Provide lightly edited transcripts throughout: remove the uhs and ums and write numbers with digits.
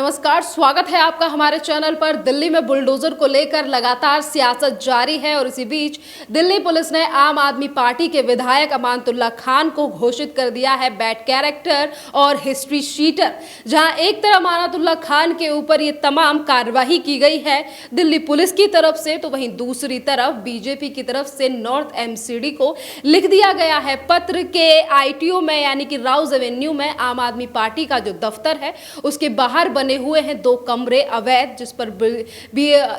नमस्कार, स्वागत है आपका हमारे चैनल पर। दिल्ली में बुलडोजर को लेकर लगातार सियासत जारी है और इसी बीच दिल्ली पुलिस ने आम आदमी पार्टी के विधायक अमानतुल्लाह खान को घोषित कर दिया है बैड कैरेक्टर और हिस्ट्री शीटर। जहां एक तरफ अमानतुल्लाह खान के ऊपर ये तमाम कार्रवाई की गई है दिल्ली पुलिस की तरफ से, तो वहीं दूसरी तरफ बीजेपी की तरफ से नॉर्थ एमसीडी को लिख दिया गया है पत्र के आईटीओ में, यानी कि राउज एवेन्यू में आम आदमी पार्टी का जो दफ्तर है उसके बाहर बने हुए हैं 2 कमरे अवैध,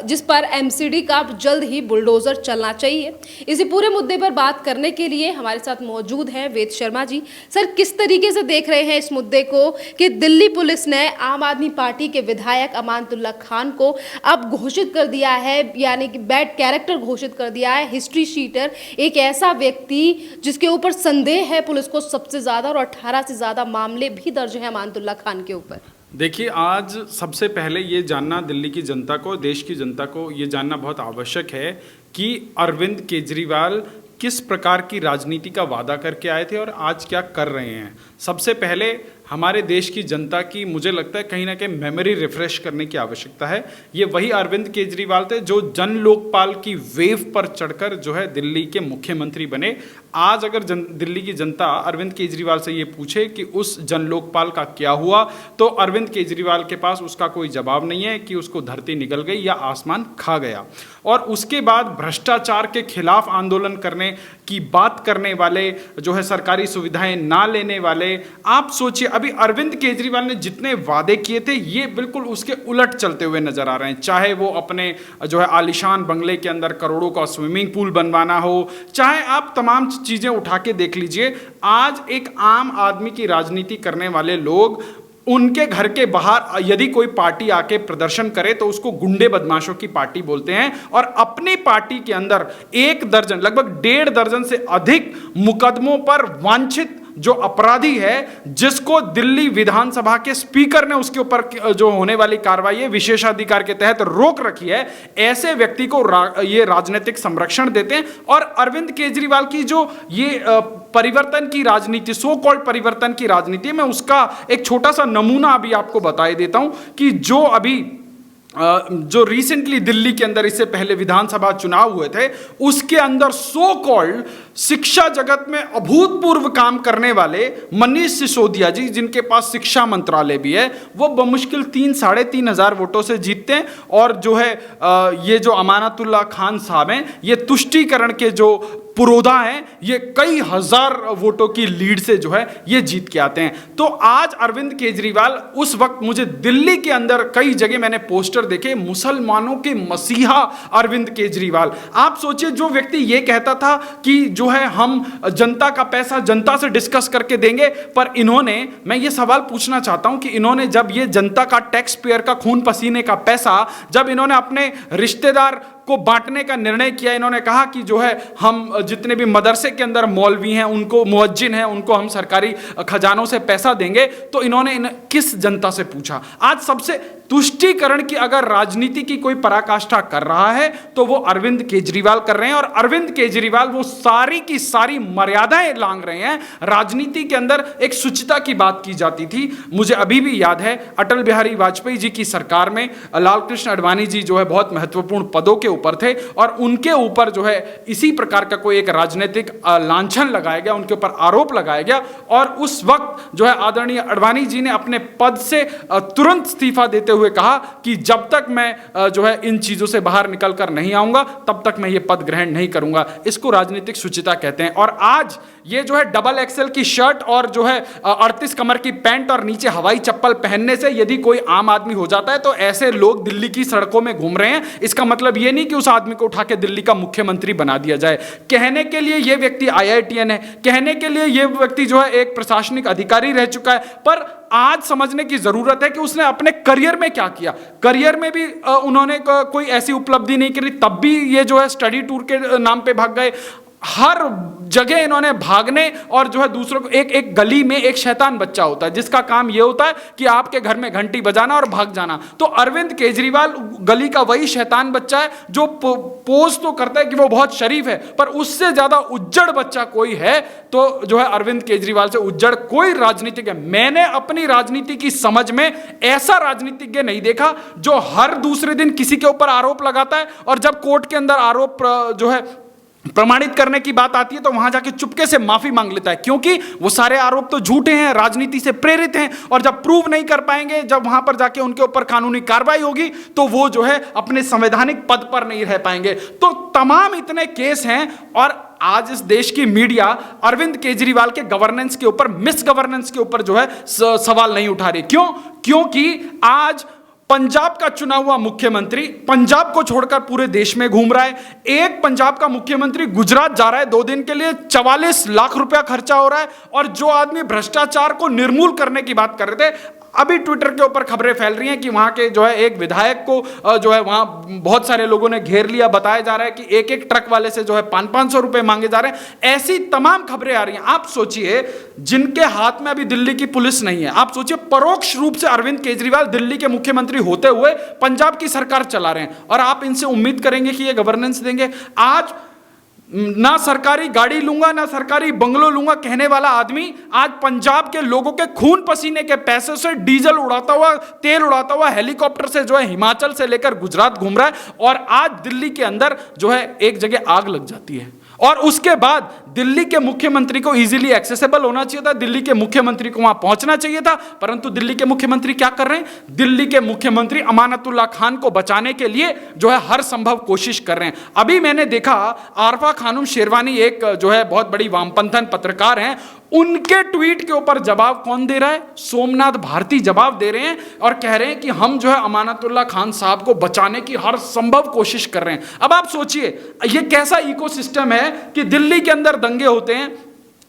जिस पर एमसीडी का जल्द ही बुलडोजर चलना चाहिए। इसी पूरे मुद्दे पर बात करने के लिए हमारे साथ मौजूद हैं वेद शर्मा जी। सर, किस तरीके से देख रहे हैं इस मुद्दे को कि दिल्ली पुलिस ने आम आदमी पार्टी के विधायक अमानतुल्लाह खान को अब घोषित कर दिया है, यानी कि बैड कैरेक्टर घोषित कर दिया है, हिस्ट्री शीटर, एक ऐसा व्यक्ति जिसके ऊपर संदेह है पुलिस को सबसे ज्यादा और 18 से ज्यादा मामले भी दर्ज हैं अमानतुल्लाह खान के ऊपर। देखिए, आज सबसे पहले ये जानना दिल्ली की जनता को, देश की जनता को ये जानना बहुत आवश्यक है कि अरविंद केजरीवाल किस प्रकार की राजनीति का वादा करके आए थे और आज क्या कर रहे हैं। सबसे पहले हमारे देश की जनता की, मुझे लगता है कहीं ना कहीं मेमोरी रिफ्रेश करने की आवश्यकता है। ये वही अरविंद केजरीवाल थे जो जन लोकपाल की वेव पर चढ़कर जो है दिल्ली के मुख्यमंत्री बने। आज अगर दिल्ली की जनता अरविंद केजरीवाल से ये पूछे कि उस जन लोकपाल का क्या हुआ, तो अरविंद केजरीवाल के पास उसका कोई जवाब नहीं है कि उसको धरती निगल गई या आसमान खा गया। और उसके बाद भ्रष्टाचार के खिलाफ आंदोलन करने की बात करने वाले, जो है सरकारी सुविधाएं ना लेने वाले, आप सोचिए अभी अरविंद केजरीवाल ने जितने वादे किए थे ये बिल्कुल उसके उलट चलते हुए नजर आ रहे हैं। चाहे वो अपने जो है आलीशान बंगले के अंदर करोड़ों का स्विमिंग पूल बनवाना हो, चाहे आप तमाम चीजें उठा के देख लीजिए। आज एक आम आदमी की राजनीति करने वाले लोग, उनके घर के बाहर यदि कोई पार्टी आके प्रदर्शन करे तो उसको गुंडे बदमाशों की पार्टी बोलते हैं, और अपनी पार्टी के अंदर 1 दर्जन, लगभग 1.5 दर्जन से अधिक मुकदमों पर वांछित जो अपराधी है, जिसको दिल्ली विधानसभा के स्पीकर ने उसके ऊपर जो होने वाली कार्रवाई है विशेषाधिकार के तहत रोक रखी है, ऐसे व्यक्ति को ये राजनीतिक संरक्षण देते हैं। और अरविंद केजरीवाल की जो ये परिवर्तन की राजनीति, सो कॉल्ड परिवर्तन की राजनीति, मैं उसका एक छोटा सा नमूना अभी आपको बता देता हूं कि जो रिसेंटली दिल्ली के अंदर, इससे पहले विधानसभा चुनाव हुए थे, उसके अंदर सो कॉल्ड शिक्षा जगत में अभूतपूर्व काम करने वाले मनीष सिसोदिया जी, जिनके पास शिक्षा मंत्रालय भी है, वो बमुश्किल 3-3.5 हजार वोटों से जीतते हैं। और जो है ये जो अमानतुल्लाह खान साहब हैं, ये तुष्टीकरण के जो पुरोधा हैं, ये कई हजार वोटों की लीड से जो है ये जीत के आते हैं। तो आज अरविंद केजरीवाल, उस वक्त मुझे दिल्ली के अंदर कई जगह मैंने पोस्टर देखे, मुसलमानों के मसीहा अरविंद केजरीवाल। आप सोचिए, जो व्यक्ति ये कहता था कि जो है हम जनता का पैसा जनता से डिस्कस करके देंगे, पर इन्होंने, मैं ये सवाल पूछना चाहता हूं कि इन्होंने जब ये जनता का, टैक्स पेयर का खून पसीने का पैसा जब इन्होंने अपने रिश्तेदार को बांटने का निर्णय किया, इन्होंने कहा कि जो है हम जितने भी मदरसे के अंदर मौलवी हैं, उनको, मुअज्जिन हैं, उनको हम सरकारी खजानों से पैसा देंगे, तो इन्होंने किस जनता से पूछा। आज सबसे तुष्टीकरण की अगर राजनीति की कोई पराकाष्ठा कर रहा है तो वो अरविंद केजरीवाल कर रहे हैं, और अरविंद केजरीवाल वो सारी की सारी मर्यादाएं लांघ रहे हैं। राजनीति के अंदर एक शुचिता की बात की जाती थी, मुझे अभी भी याद है अटल बिहारी वाजपेयी जी की सरकार में लाल कृष्ण आडवाणी जी जो है बहुत महत्वपूर्ण पदों के ऊपर थे, और उनके ऊपर जो है इसी प्रकार का कोई एक राजनीतिक लांछन लगाया गया, उनके ऊपर आरोप लगाया गया, और उस वक्त जो है आदरणीय आडवाणी जी ने अपने पद से तुरंत इस्तीफा देते हुए कहा कि जब तक मैं जो है इन चीजों से बाहर निकल कर नहीं आऊंगा तब तक मैं ये पद ग्रहण नहीं करूंगा। इसको राजनीतिक शुचिता कहते हैं। और आज ये जो है डबल एक्सेल की शर्ट और जो है 38 कमर की पैंट और नीचे हवाई चप्पल पहनने से यदि कोई आम आदमी हो जाता है तो ऐसे लोग दिल्ली की सड़कों में घूम रहे हैं, इसका मतलब ये नहीं कि उस आदमी को उठा के दिल्ली का मुख्यमंत्री बना दिया जाए। कहने के लिए ये व्यक्ति IITN है, कहने के लिए ये व्यक्ति जो है एक प्रशासनिक अधिकारी रह चुका है, पर आज समझने की जरूरत है कि उसने अपने करियर में क्या किया। करियर में भी उन्होंने कोई ऐसी उपलब्धि नहीं करी, तब भी ये जो है स्टडी टूर के नाम पे भाग गए। हर जगह इन्होंने भागने और जो है दूसरों को, एक एक गली में एक शैतान बच्चा होता है जिसका काम यह होता है कि आपके घर में घंटी बजाना और भाग जाना। तो अरविंद केजरीवाल गली का वही शैतान बच्चा है जो पोज तो करता है कि वो बहुत शरीफ है, पर उससे ज्यादा उज्जड़ बच्चा कोई है तो जो है अरविंद केजरीवाल से उज्जड़ कोई राजनीतिक है। मैंने अपनी राजनीति की समझ में ऐसा राजनीतिज्ञ नहीं देखा जो हर दूसरे दिन किसी के ऊपर आरोप लगाता है और जब कोर्ट के अंदर आरोप जो है प्रमाणित करने की बात आती है तो वहां जाके चुपके से माफी मांग लेता है, क्योंकि वो सारे आरोप तो झूठे हैं, राजनीति से प्रेरित हैं, और जब प्रूव नहीं कर पाएंगे, जब वहां पर जाके उनके ऊपर कानूनी कार्रवाई होगी तो वो जो है अपने संवैधानिक पद पर नहीं रह पाएंगे। तो तमाम इतने केस हैं और आज इस देश की मीडिया अरविंद केजरीवाल के गवर्नेंस के ऊपर, मिस गवर्नेंस के ऊपर जो है सवाल नहीं उठा रही। क्यों? क्योंकि आज पंजाब का चुना हुआ मुख्यमंत्री पंजाब को छोड़कर पूरे देश में घूम रहा है। एक पंजाब का मुख्यमंत्री गुजरात जा रहा है 2 दिन के लिए, 44 लाख रुपया खर्चा हो रहा है, और जो आदमी भ्रष्टाचार को निर्मूल करने की बात कर रहे थे, अभी ट्विटर के ऊपर खबरें फैल रही हैं कि वहां के जो है एक विधायक को जो है वहां बहुत सारे लोगों ने घेर लिया। बताया जा रहा है कि एक एक ट्रक वाले से जो है 500-500 रुपए मांगे जा रहे हैं। ऐसी तमाम खबरें आ रही हैं। आप सोचिए, जिनके हाथ में अभी दिल्ली की पुलिस नहीं है, आप सोचिए परोक्ष रूप से अरविंद केजरीवाल दिल्ली के मुख्यमंत्री होते हुए पंजाब की सरकार चला रहे हैं, और आप इनसे उम्मीद करेंगे कि ये गवर्नेंस देंगे? आज ना सरकारी गाड़ी लूंगा ना सरकारी बंगलो लूंगा कहने वाला आदमी आज पंजाब के लोगों के खून पसीने के पैसे से डीजल उड़ाता हुआ, तेल उड़ाता हुआ हेलीकॉप्टर से जो है हिमाचल से लेकर गुजरात घूम रहा है, और आज दिल्ली के अंदर जो है एक जगह आग लग जाती है। और उसके बाद दिल्ली के मुख्यमंत्री को इजीली एक्सेसिबल होना चाहिए था, दिल्ली के मुख्यमंत्री को वहां पहुंचना चाहिए था, परंतु दिल्ली के मुख्यमंत्री क्या कर रहे हैं? दिल्ली के मुख्यमंत्री अमानतुल्लाह खान को बचाने के लिए जो है हर संभव कोशिश कर रहे हैं। अभी मैंने देखा आरफा खानम शेरवानी एक जो है बहुत बड़ी वामपंथन पत्रकार हैं, उनके ट्वीट के ऊपर जवाब कौन दे रहा है? सोमनाथ भारती जवाब दे रहे हैं और कह रहे हैं कि हम जो है अमानतुल्लाह खान साहब को बचाने की हर संभव कोशिश कर रहे हैं। अब आप सोचिए ये कैसा इकोसिस्टम है कि दिल्ली के अंदर दंगे होते हैं,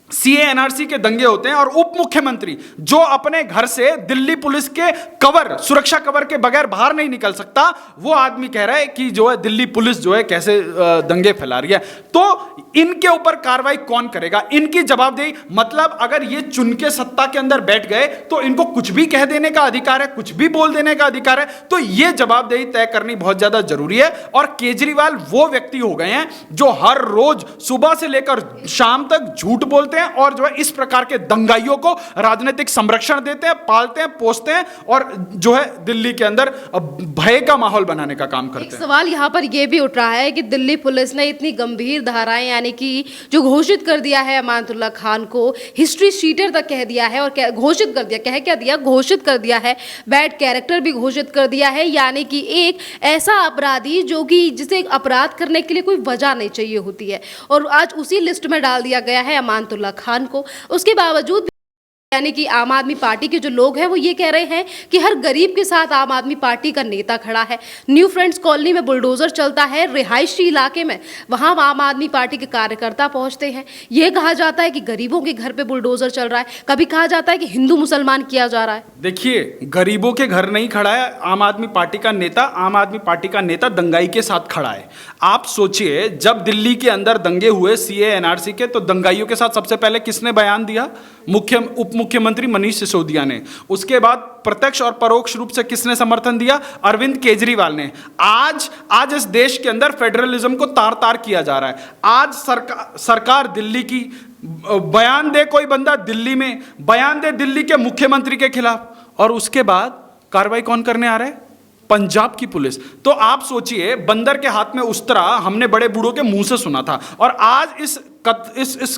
सीए एनआरसी के दंगे होते हैं, और उप मुख्यमंत्री जो अपने घर से दिल्ली पुलिस के कवर, सुरक्षा कवर के बगैर बाहर नहीं निकल सकता, वो आदमी कह रहा है कि जो है दिल्ली पुलिस जो है कैसे दंगे फैला रही है। तो इनके ऊपर कार्रवाई कौन करेगा? इनकी जवाबदेही, मतलब अगर ये चुन के सत्ता के अंदर बैठ गए तो इनको कुछ भी कह देने का अधिकार है, कुछ भी बोल देने का अधिकार है। तो ये जवाबदेही तय करनी बहुत ज्यादा जरूरी है। और केजरीवाल वो व्यक्ति हो गए हैं जो हर रोज सुबह से लेकर शाम तक झूठ बोलते हैं और जो है इस प्रकार के दंगाइयों को राजनीतिक संरक्षण देते हैं, पालते हैं, पोसते हैं, और जो है दिल्ली के अंदर भय का माहौल बनाने का काम करते हैं। सवाल यहाँ पर यह भी उठ रहा है कि दिल्ली पुलिस ने इतनी गंभीर धाराएं, यानी कि जो घोषित कर दिया है अमानतुल्लाह खान को हिस्ट्री शीटर तक कह दिया है, और घोषित कर दिया, कह क्या दिया? घोषित कर दिया है, बैड कैरेक्टर भी घोषित कर दिया है, यानी कि एक ऐसा अपराधी जो कि जिसे अपराध करने के लिए कोई वजह नहीं चाहिए होती है, और आज उसी लिस्ट में डाल दिया गया है अमानतुल्लाह खान को। उसके बावजूद यानी कि आम आदमी पार्टी के जो लोग हैं वो ये कह रहे हैं कि हर गरीब के साथ आम आदमी पार्टी का नेता खड़ा है। न्यू फ्रेंड्स कॉलोनी में बुलडोजर चलता है, रिहायशी इलाके में, वहां आम आदमी पार्टी के कार्यकर्ता पहुंचते हैं। यह कहा जाता है कि गरीबों के घर पे बुलडोजर चल रहा है, कभी कहा जाता है कि हिंदू मुसलमान किया जा रहा है। देखिए, गरीबों के घर नहीं खड़ा है आम आदमी पार्टी का नेता, आम आदमी पार्टी का नेता दंगाई के साथ खड़ा है। आप सोचिए, जब दिल्ली के अंदर दंगे हुए सीए एनआरसी के, तो दंगाइयों के साथ सबसे पहले किसने बयान दिया? उप मुख्यमंत्री मनीष सिसोदिया ने। उसके बाद प्रत्यक्ष और परोक्ष रूप से किसने समर्थन दिया? अरविंद केजरीवाल ने। आज इस देश के अंदर फेडरलिज्म को तार तार किया जा रहा है। आज सरकार दिल्ली की बयान दे, कोई बंदा दिल्ली में बयान दे दिल्ली के मुख्यमंत्री के खिलाफ, और उसके बाद कार्रवाई कौन करने आ रहा है? पंजाब की पुलिस। तो आप सोचिए, बंदर के हाथ में उस्तरा हमने बड़े बूढ़ों के मुंह से सुना था, और आज इस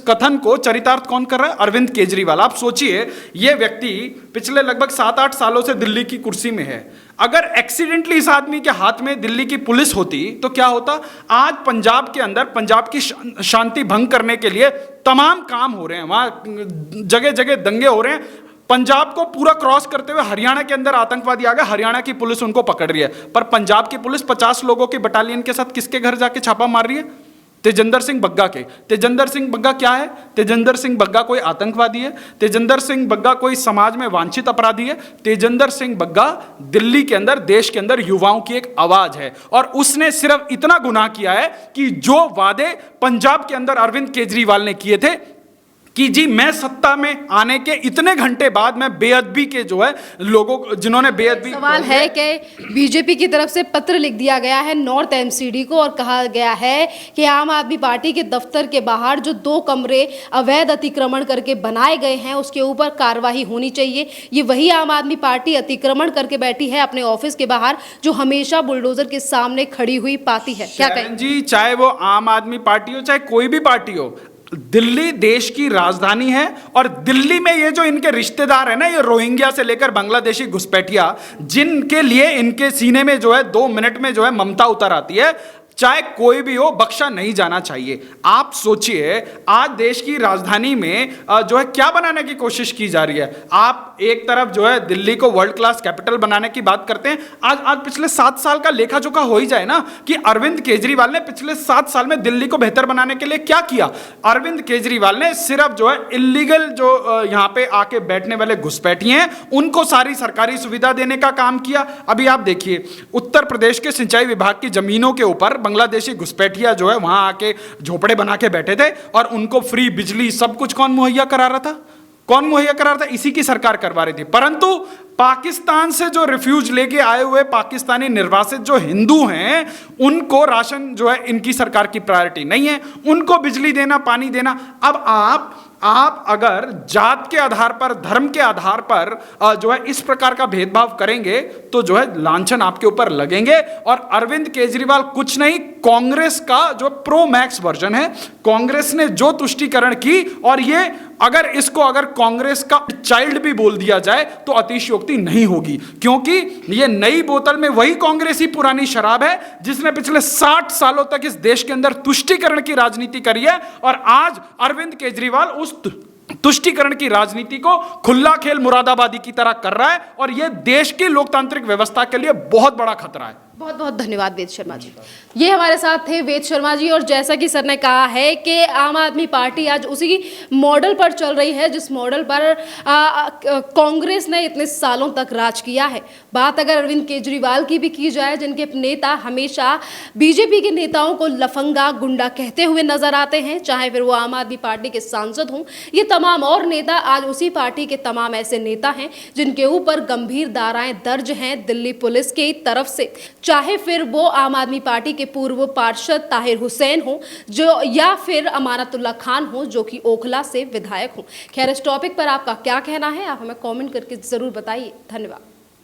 कथन को चरितार्थ कौन कर रहा है? अरविंद केजरीवाल। आप सोचिए, यह व्यक्ति पिछले लगभग 7-8 सालों से दिल्ली की कुर्सी में है। अगर एक्सीडेंटली इस आदमी के हाथ में दिल्ली की पुलिस होती तो क्या होता? आज पंजाब के अंदर पंजाब की शांति भंग करने के लिए तमाम काम हो रहे हैं, वहां जगह जगह दंगे हो रहे हैं। पंजाब को पूरा क्रॉस करते हुए हरियाणा के अंदर आतंकवादी आ गए, हरियाणा की पुलिस उनको पकड़ रही है, पर पंजाब की पुलिस 50 लोगों की बटालियन के साथ किसके घर जाके छापा मार रही है? तेजिंदर सिंह बग्गा के। तेजिंदर सिंह बग्गा क्या है? तेजिंदर सिंह बग्गा कोई आतंकवादी है? तेजिंदर सिंह बग्गा कोई समाज में वांछित अपराधी है? तेजिंदर सिंह बग्गा दिल्ली के अंदर, देश के अंदर युवाओं की एक आवाज है। और उसने सिर्फ इतना गुनाह किया है कि जो वादे पंजाब के अंदर अरविंद केजरीवाल ने किए थे कि जी मैं सत्ता में आने के इतने घंटे बाद मैं बेअदबी के जो है लोगों, जिन्होंने बेअदबी, सवाल है कि बीजेपी की तरफ से पत्र लिख दिया गया है नॉर्थ एमसीडी को और कहा गया है कि आम आदमी पार्टी के दफ्तर के बाहर जो 2 कमरे अवैध अतिक्रमण करके बनाए गए हैं उसके ऊपर कार्रवाई होनी चाहिए। ये वही आम आदमी पार्टी अतिक्रमण करके बैठी है अपने ऑफिस के बाहर जो हमेशा बुलडोजर के सामने खड़ी हुई पाती है। क्या कहें जी? चाहे वो आम आदमी पार्टी हो, चाहे कोई भी पार्टी हो, दिल्ली देश की राजधानी है। और दिल्ली में ये जो इनके रिश्तेदार है ना, ये रोहिंग्या से लेकर बांग्लादेशी घुसपैठिया, जिनके लिए इनके सीने में जो है 2 मिनट में जो है ममता उतर आती है, चाहे कोई भी हो, बख्शा नहीं जाना चाहिए। आप सोचिए आज देश की राजधानी में जो है क्या बनाने की कोशिश की जा रही है। आप एक तरफ जो है दिल्ली को वर्ल्ड क्लास कैपिटल बनाने की बात करते हैं। आज पिछले 7 साल का लेखा जोखा हो ही जाए ना कि अरविंद केजरीवाल ने पिछले 7 साल में दिल्ली को बेहतर बनाने के लिए क्या किया। अरविंद केजरीवाल ने सिर्फ जो है इलीगल जो यहाँ पे आके बैठने वाले घुसपैठिए हैं उनको सारी सरकारी सुविधा देने का काम किया। अभी आप देखिए उत्तर प्रदेश के सिंचाई विभाग की जमीनों के ऊपर बांग्लादेशी घुसपैठिया जो है वहां आके झोपड़े बना के बैठे थे और उनको फ्री बिजली सब कुछ कौन मुहैया करा रहा था? कौन मुहैया करा रहा था? इसी की सरकार करवा रही थी। परंतु पाकिस्तान से जो रिफ्यूज लेके आए हुए पाकिस्तानी निर्वासित जो हिंदू हैं उनको राशन जो है इनकी सरकार की प्रायोरिटी नहीं है, उनको बिजली देना, पानी देना। अब आप अगर जात के आधार पर, धर्म के आधार पर जो है इस प्रकार का भेदभाव करेंगे तो जो है लांछन आपके ऊपर लगेंगे। और अरविंद केजरीवाल कुछ नहीं, कांग्रेस का जो प्रो मैक्स वर्जन है। कांग्रेस ने जो तुष्टीकरण की, और ये अगर इसको अगर कांग्रेस का चाइल्ड भी बोल दिया जाए तो अतिशयोक्ति नहीं होगी, क्योंकि ये नई बोतल में वही कांग्रेसी पुरानी शराब है जिसने पिछले 60 सालों तक इस देश के अंदर तुष्टीकरण की राजनीति करी है। और आज अरविंद केजरीवाल उस तुष्टीकरण की राजनीति को खुला खेल मुरादाबादी की तरह कर रहा है, और यह देश की लोकतांत्रिक व्यवस्था के लिए बहुत बड़ा खतरा है। बहुत बहुत धन्यवाद वेद शर्मा जी। ये हमारे साथ थे वेद शर्मा जी। और जैसा कि सर ने कहा है कि आम आदमी पार्टी आज उसी मॉडल पर चल रही है जिस मॉडल पर कांग्रेस ने इतने सालों तक राज किया है। बात अगर अरविंद केजरीवाल की भी की जाए, जिनके नेता हमेशा बीजेपी के नेताओं को लफंगा गुंडा कहते हुए नजर आते हैं, चाहे फिर वो आम आदमी पार्टी के सांसद हों, ये तमाम और नेता आज उसी पार्टी के तमाम ऐसे नेता हैं जिनके ऊपर गंभीर धाराएं दर्ज हैं दिल्ली पुलिस की तरफ से, चाहे फिर वो आम आदमी पार्टी के पूर्व पार्षद ताहिर हुसैन हो जो, या फिर अमानतुल्लाह खान हो जो कि ओखला से विधायक हो। खैर, इस टॉपिक पर आपका क्या कहना है आप हमें कमेंट करके जरूर बताइए। धन्यवाद।